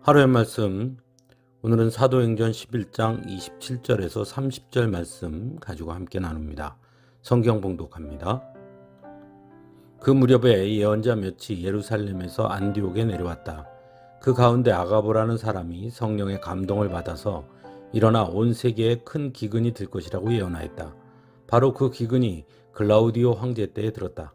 하루의 말씀, 오늘은 사도행전 11장 27절에서 30절 말씀 가지고 함께 나눕니다. 성경 봉독합니다. 그 무렵에 예언자 몇이 예루살렘에서 안디옥에 내려왔다. 그 가운데 아가보라는 사람이 성령의 감동을 받아서 일어나 온 세계에 큰 기근이 들 것이라고 예언하였다. 바로 그 기근이 글라우디오 황제 때에 들었다.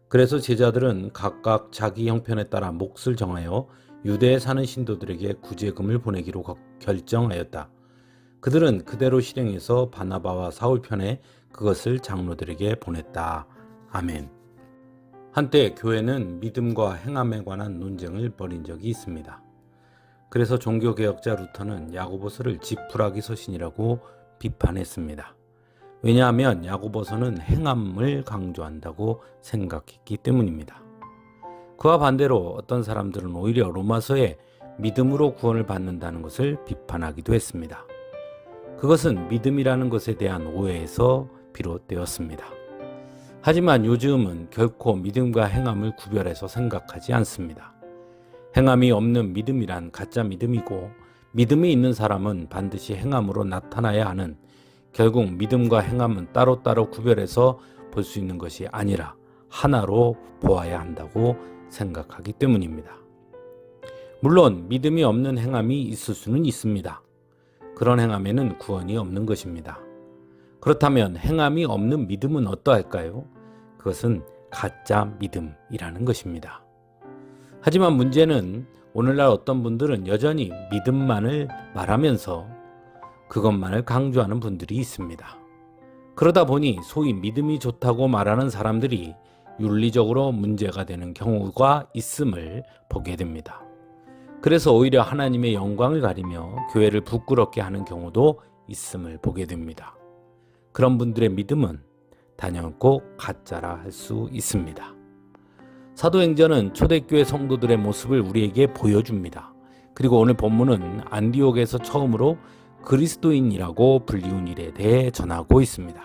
그래서 제자들은 각각 자기 형편에 따라 몫을 정하여 유대에 사는 신도들에게 구제금을 보내기로 결정하였다. 그들은 그대로 실행해서 바나바와 사울 편에 그것을 장로들에게 보냈다. 아멘. 한때 교회는 믿음과 행함에 관한 논쟁을 벌인 적이 있습니다. 그래서 종교개혁자 루터는 야고보서를 지푸라기 서신이라고 비판했습니다. 왜냐하면 야고보서는 행함을 강조한다고 생각했기 때문입니다. 그와 반대로 어떤 사람들은 오히려 로마서에 믿음으로 구원을 받는다는 것을 비판하기도 했습니다. 그것은 믿음이라는 것에 대한 오해에서 비롯되었습니다. 하지만 요즘은 결코 믿음과 행함을 구별해서 생각하지 않습니다. 행함이 없는 믿음이란 가짜 믿음이고, 믿음이 있는 사람은 반드시 행함으로 나타나야 하는, 결국 믿음과 행함은 따로따로 구별해서 볼 수 있는 것이 아니라 하나로 보아야 한다고 생각하기 때문입니다. 물론 믿음이 없는 행함이 있을 수는 있습니다. 그런 행함에는 구원이 없는 것입니다. 그렇다면 행함이 없는 믿음은 어떠할까요? 그것은 가짜 믿음이라는 것입니다. 하지만 문제는 오늘날 어떤 분들은 여전히 믿음만을 말하면서 그것만을 강조하는 분들이 있습니다. 그러다 보니 소위 믿음이 좋다고 말하는 사람들이 윤리적으로 문제가 되는 경우가 있음을 보게 됩니다. 그래서 오히려 하나님의 영광을 가리며 교회를 부끄럽게 하는 경우도 있음을 보게 됩니다. 그런 분들의 믿음은 단연코 가짜라 할 수 있습니다. 사도행전은 초대교회 성도들의 모습을 우리에게 보여줍니다. 그리고 오늘 본문은 안디옥에서 처음으로 그리스도인이라고 불리운 일에 대해 전하고 있습니다.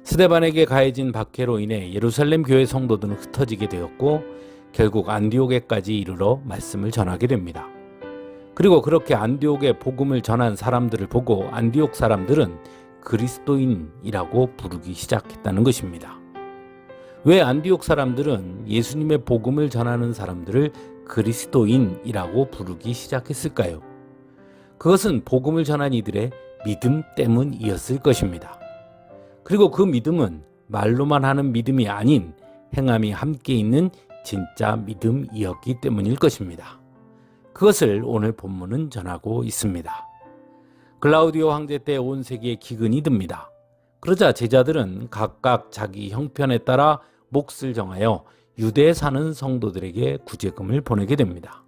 스데반에게 가해진 박해로 인해 예루살렘 교회 성도들은 흩어지게 되었고, 결국 안디옥에까지 이르러 말씀을 전하게 됩니다. 그리고 그렇게 안디옥에 복음을 전한 사람들을 보고 안디옥 사람들은 그리스도인이라고 부르기 시작했다는 것입니다. 왜 안디옥 사람들은 예수님의 복음을 전하는 사람들을 그리스도인이라고 부르기 시작했을까요? 그것은 복음을 전한 이들의 믿음 때문이었을 것입니다. 그리고 그 믿음은 말로만 하는 믿음이 아닌 행함이 함께 있는 진짜 믿음이었기 때문일 것입니다. 그것을 오늘 본문은 전하고 있습니다. 글라우디오 황제 때 온 세계에 기근이 듭니다. 그러자 제자들은 각각 자기 형편에 따라 몫을 정하여 유대에 사는 성도들에게 구제금을 보내게 됩니다.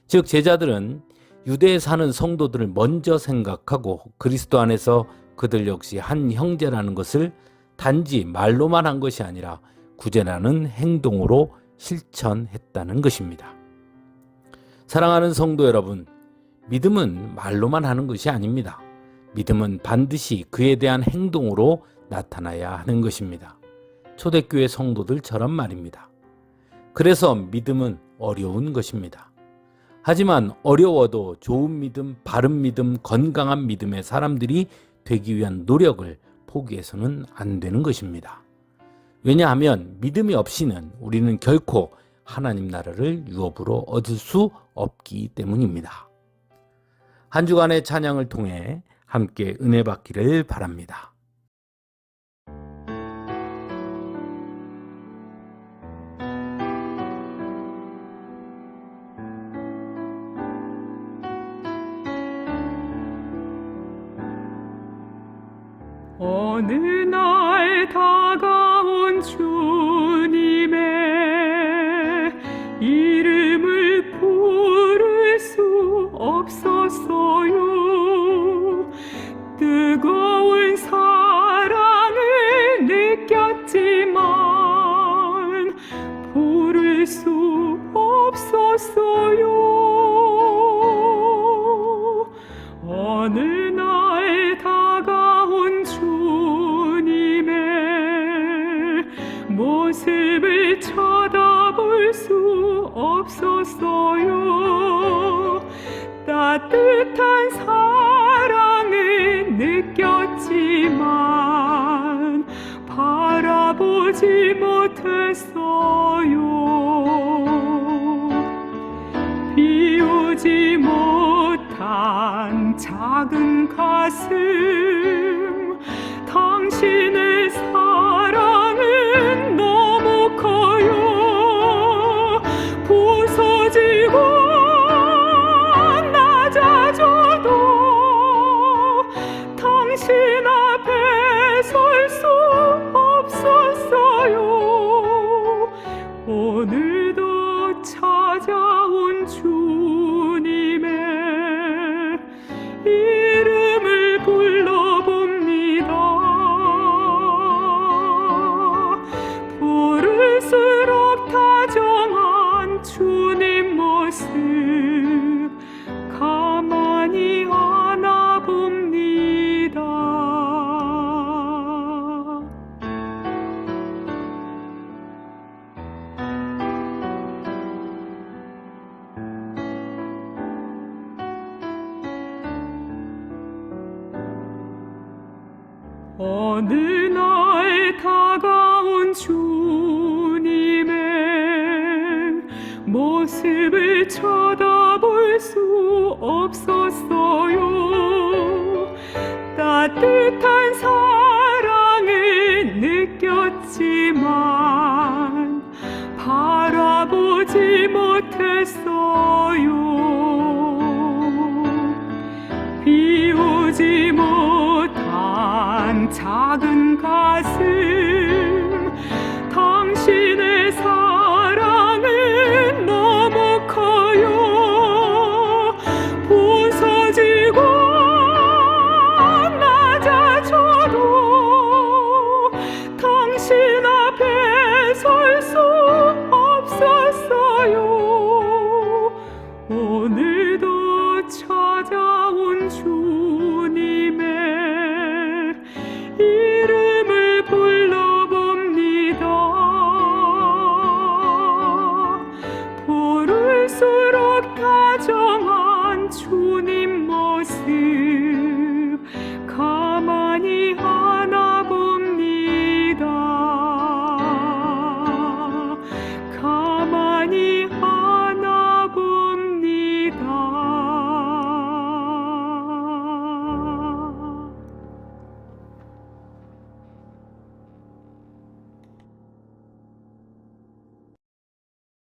즉 제자들은 유대에 사는 성도들을 먼저 생각하고 그리스도 안에서 그들 역시 한 형제라는 것을 단지 말로만 한 것이 아니라 구제라는 행동으로 실천했다는 것입니다. 사랑하는 성도 여러분, 믿음은 말로만 하는 것이 아닙니다. 믿음은 반드시 그에 대한 행동으로 나타나야 하는 것입니다. 초대교회 성도들처럼 말입니다. 그래서 믿음은 어려운 것입니다. 하지만 어려워도 좋은 믿음, 바른 믿음, 건강한 믿음의 사람들이 되기 위한 노력을 포기해서는 안 되는 것입니다. 왜냐하면 믿음이 없이는 우리는 결코 하나님 나라를 유업으로 얻을 수 없기 때문입니다. 한 주간의 찬양을 통해 함께 은혜 받기를 바랍니다. 어느 날 다가온 주님의 이름을 부를 수 없었어요. 뜨거운 사랑을 느꼈지만 부를 수 없었어요. 어느 날 다가온 주님의 느꼈지만 바라보지 못했어요. 비우지 못한 작은 가슴, 당신의 사랑은 너무 커요. 부서지고 낮아져도 당신 앞에 설 수 없었어요. 오늘도 찾아온 주님의 이름을 불러봅니다. 부를수록 다정한 주님 모습 가만히 안아봅니다. 어느 날 다가온 주님의 모습을 쳐다볼 수 없었어요. 따뜻한 사랑을 느꼈지만 바라보지 못했어요. 비우지 못한 작은 가슴, 당신